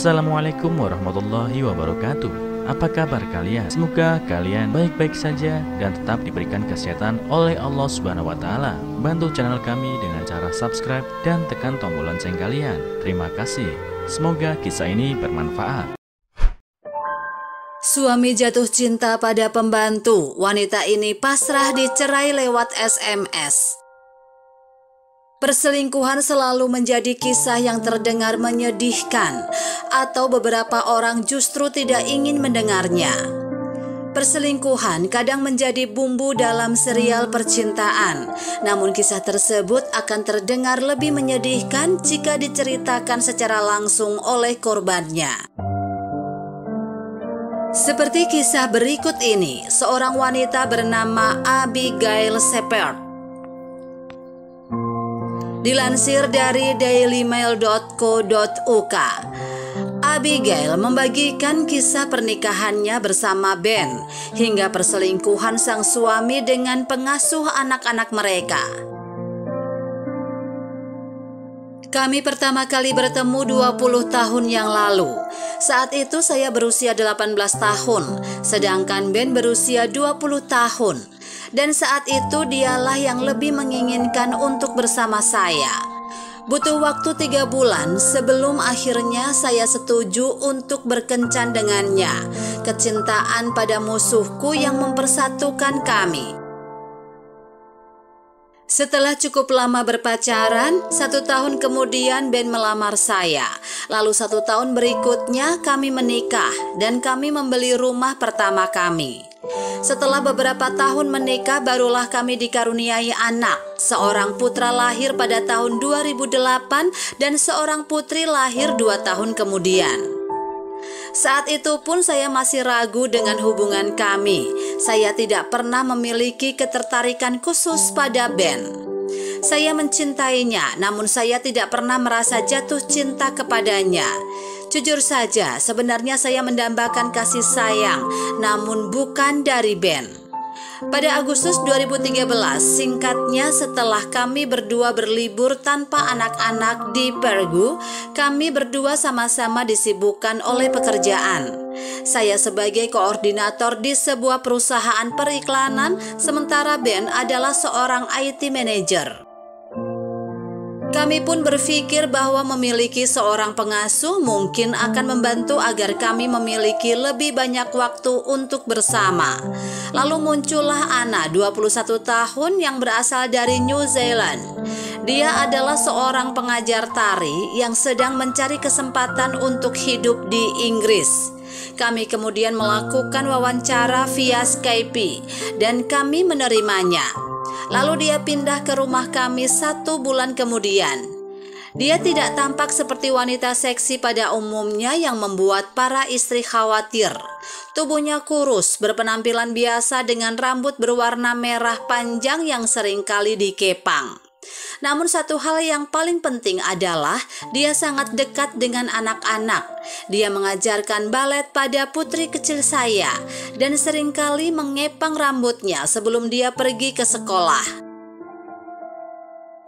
Assalamualaikum warahmatullahi wabarakatuh. Apa kabar kalian? Semoga kalian baik-baik saja dan tetap diberikan kesehatan oleh Allah Subhanahu wa Ta'ala. Bantu channel kami dengan cara subscribe dan tekan tombol lonceng kalian. Terima kasih. Semoga kisah ini bermanfaat. Suami jatuh cinta pada pembantu. Wanita ini pasrah dicerai lewat SMS. Perselingkuhan selalu menjadi kisah yang terdengar menyedihkan, atau beberapa orang justru tidak ingin mendengarnya. Perselingkuhan kadang menjadi bumbu dalam serial percintaan, namun kisah tersebut akan terdengar lebih menyedihkan jika diceritakan secara langsung oleh korbannya. Seperti kisah berikut ini, seorang wanita bernama Abigail Shepard. Dilansir dari dailymail.co.uk, Abigail membagikan kisah pernikahannya bersama Ben hingga perselingkuhan sang suami dengan pengasuh anak-anak mereka. Kami pertama kali bertemu 20 tahun yang lalu. Saat itu saya berusia 18 tahun, sedangkan Ben berusia 20 tahun. Dan saat itu dialah yang lebih menginginkan untuk bersama saya. Butuh waktu 3 bulan sebelum akhirnya saya setuju untuk berkencan dengannya. Kecintaan pada musuhku yang mempersatukan kami. Setelah cukup lama berpacaran, 1 tahun kemudian Ben melamar saya. Lalu 1 tahun berikutnya kami menikah dan kami membeli rumah pertama kami. Setelah beberapa tahun menikah, barulah kami dikaruniai anak. Seorang putra lahir pada tahun 2008 dan seorang putri lahir 2 tahun kemudian. Saat itu pun saya masih ragu dengan hubungan kami. Saya tidak pernah memiliki ketertarikan khusus pada Ben. Saya mencintainya, namun saya tidak pernah merasa jatuh cinta kepadanya. Jujur saja, sebenarnya saya mendambakan kasih sayang, namun bukan dari Ben. Pada Agustus 2013, singkatnya setelah kami berdua berlibur tanpa anak-anak di Pergu, kami berdua sama-sama disibukkan oleh pekerjaan. Saya sebagai koordinator di sebuah perusahaan periklanan, sementara Ben adalah seorang IT manager. Kami pun berpikir bahwa memiliki seorang pengasuh mungkin akan membantu agar kami memiliki lebih banyak waktu untuk bersama. Lalu muncullah Anna, 21 tahun yang berasal dari New Zealand. Dia adalah seorang pengajar tari yang sedang mencari kesempatan untuk hidup di Inggris. Kami kemudian melakukan wawancara via Skype dan kami menerimanya. Lalu dia pindah ke rumah kami 1 bulan kemudian. Dia tidak tampak seperti wanita seksi pada umumnya yang membuat para istri khawatir. Tubuhnya kurus, berpenampilan biasa dengan rambut berwarna merah panjang yang seringkali dikepang. Namun satu hal yang paling penting adalah dia sangat dekat dengan anak-anak. Dia mengajarkan balet pada putri kecil saya dan seringkali mengepang rambutnya sebelum dia pergi ke sekolah.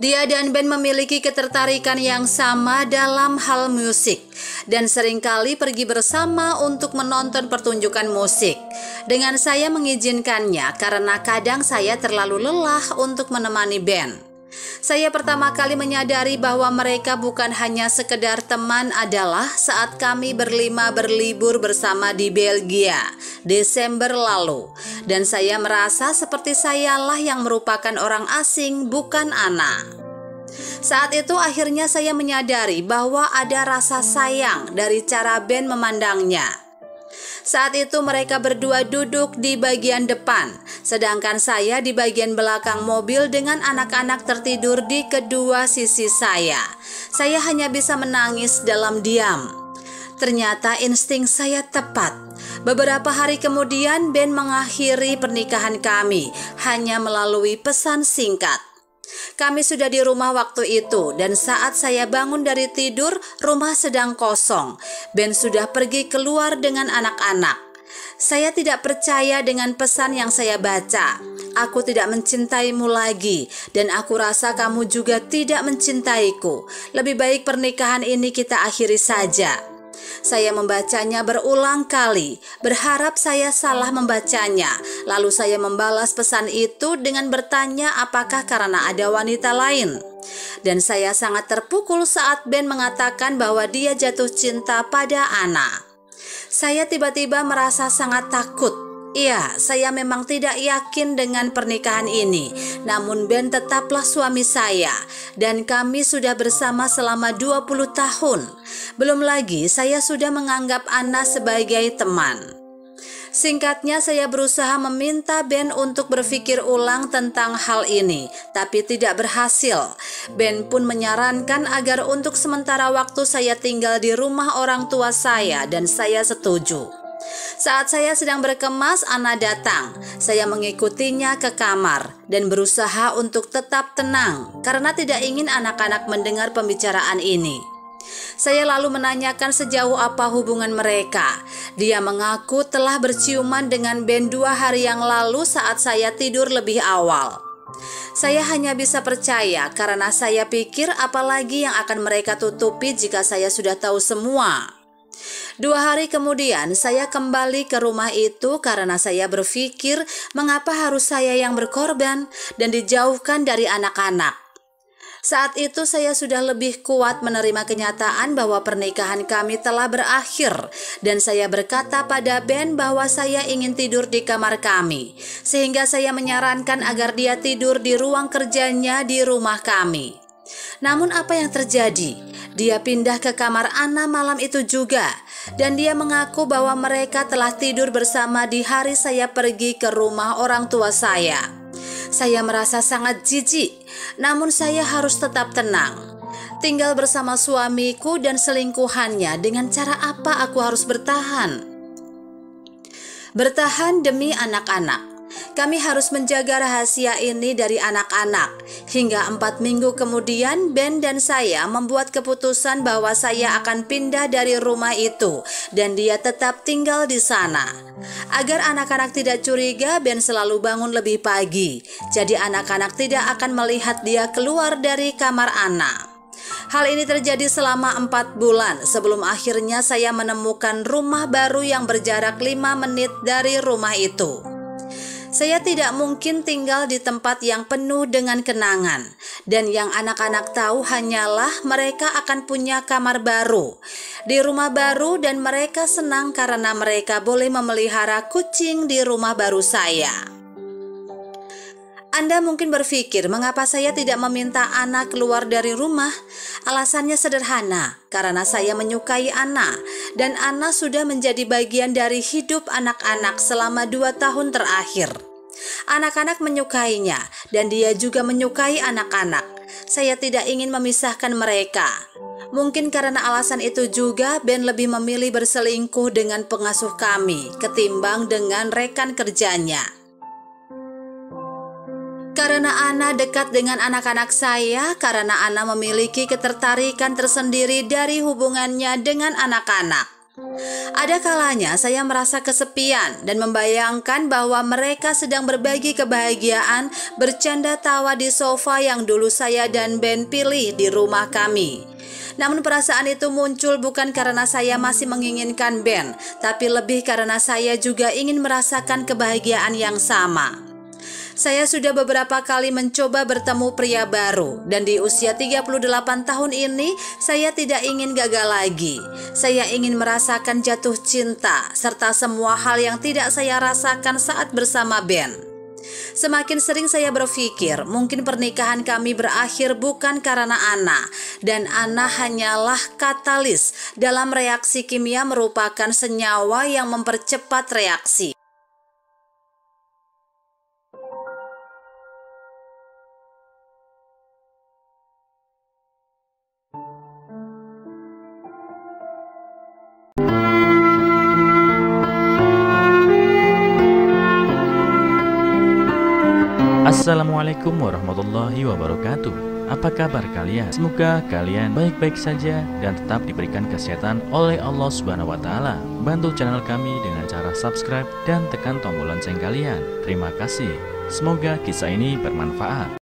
Dia dan Ben memiliki ketertarikan yang sama dalam hal musik dan seringkali pergi bersama untuk menonton pertunjukan musik. Dengan saya mengizinkannya karena kadang saya terlalu lelah untuk menemani Ben. Saya pertama kali menyadari bahwa mereka bukan hanya sekedar teman adalah saat kami berlima berlibur bersama di Belgia Desember lalu. Dan saya merasa seperti sayalah yang merupakan orang asing, bukan Anna. Saat itu akhirnya saya menyadari bahwa ada rasa sayang dari cara Ben memandangnya. Saat itu mereka berdua duduk di bagian depan, sedangkan saya di bagian belakang mobil dengan anak-anak tertidur di kedua sisi saya. Saya hanya bisa menangis dalam diam. Ternyata insting saya tepat. Beberapa hari kemudian Ben mengakhiri pernikahan kami hanya melalui pesan singkat. Kami sudah di rumah waktu itu dan saat saya bangun dari tidur, rumah sedang kosong. Ben sudah pergi keluar dengan anak-anak. Saya tidak percaya dengan pesan yang saya baca. Aku tidak mencintaimu lagi dan aku rasa kamu juga tidak mencintaiku. Lebih baik pernikahan ini kita akhiri saja. Saya membacanya berulang kali, berharap saya salah membacanya. Lalu saya membalas pesan itu dengan bertanya apakah karena ada wanita lain. Dan saya sangat terpukul saat Ben mengatakan bahwa dia jatuh cinta pada Ana. Saya tiba-tiba merasa sangat takut. Iya, saya memang tidak yakin dengan pernikahan ini. Namun Ben tetaplah suami saya dan kami sudah bersama selama 20 tahun. Belum lagi saya sudah menganggap Ana sebagai teman. Singkatnya, saya berusaha meminta Ben untuk berpikir ulang tentang hal ini, tapi tidak berhasil. Ben pun menyarankan agar untuk sementara waktu saya tinggal di rumah orang tua saya dan saya setuju. Saat saya sedang berkemas, Ana datang. Saya mengikutinya ke kamar dan berusaha untuk tetap tenang karena tidak ingin anak-anak mendengar pembicaraan ini. Saya lalu menanyakan sejauh apa hubungan mereka. Dia mengaku telah berciuman dengan Ben 2 hari yang lalu saat saya tidur lebih awal. Saya hanya bisa percaya karena saya pikir apalagi yang akan mereka tutupi jika saya sudah tahu semua. 2 hari kemudian saya kembali ke rumah itu karena saya berpikir mengapa harus saya yang berkorban dan dijauhkan dari anak-anak. Saat itu saya sudah lebih kuat menerima kenyataan bahwa pernikahan kami telah berakhir dan saya berkata pada Ben bahwa saya ingin tidur di kamar kami, sehingga saya menyarankan agar dia tidur di ruang kerjanya di rumah kami. Namun apa yang terjadi? Dia pindah ke kamar Ana malam itu juga, dan dia mengaku bahwa mereka telah tidur bersama di hari saya pergi ke rumah orang tua saya. Saya merasa sangat jijik, namun saya harus tetap tenang. Tinggal bersama suamiku dan selingkuhannya, dengan cara apa aku harus bertahan? Bertahan demi anak-anak. Kami harus menjaga rahasia ini dari anak-anak. Hingga 4 minggu kemudian, Ben dan saya membuat keputusan bahwa saya akan pindah dari rumah itu dan dia tetap tinggal di sana. Agar anak-anak tidak curiga, Ben selalu bangun lebih pagi. Jadi anak-anak tidak akan melihat dia keluar dari kamar Ana. Hal ini terjadi selama 4 bulan sebelum akhirnya saya menemukan rumah baru yang berjarak 5 menit dari rumah itu. Saya tidak mungkin tinggal di tempat yang penuh dengan kenangan, dan yang anak-anak tahu hanyalah mereka akan punya kamar baru di rumah baru dan mereka senang karena mereka boleh memelihara kucing di rumah baru saya. Anda mungkin berpikir mengapa saya tidak meminta Ana keluar dari rumah? Alasannya sederhana, karena saya menyukai Ana dan Ana sudah menjadi bagian dari hidup anak-anak selama 2 tahun terakhir. Anak-anak menyukainya dan dia juga menyukai anak-anak. Saya tidak ingin memisahkan mereka. Mungkin karena alasan itu juga Ben lebih memilih berselingkuh dengan pengasuh kami ketimbang dengan rekan kerjanya. Karena Ana dekat dengan anak-anak saya, karena Ana memiliki ketertarikan tersendiri dari hubungannya dengan anak-anak. Ada kalanya saya merasa kesepian dan membayangkan bahwa mereka sedang berbagi kebahagiaan, bercanda tawa di sofa yang dulu saya dan Ben pilih di rumah kami. Namun perasaan itu muncul bukan karena saya masih menginginkan Ben, tapi lebih karena saya juga ingin merasakan kebahagiaan yang sama. Saya sudah beberapa kali mencoba bertemu pria baru dan di usia 38 tahun ini saya tidak ingin gagal lagi. Saya ingin merasakan jatuh cinta serta semua hal yang tidak saya rasakan saat bersama Ben. Semakin sering saya berpikir mungkin pernikahan kami berakhir bukan karena Ana, dan Ana hanyalah katalis dalam reaksi kimia merupakan senyawa yang mempercepat reaksi. Assalamualaikum warahmatullahi wabarakatuh. Apa kabar kalian? Semoga kalian baik-baik saja dan tetap diberikan kesehatan oleh Allah Subhanahu wa Ta'ala. Bantu channel kami dengan cara subscribe dan tekan tombol lonceng kalian. Terima kasih. Semoga kisah ini bermanfaat.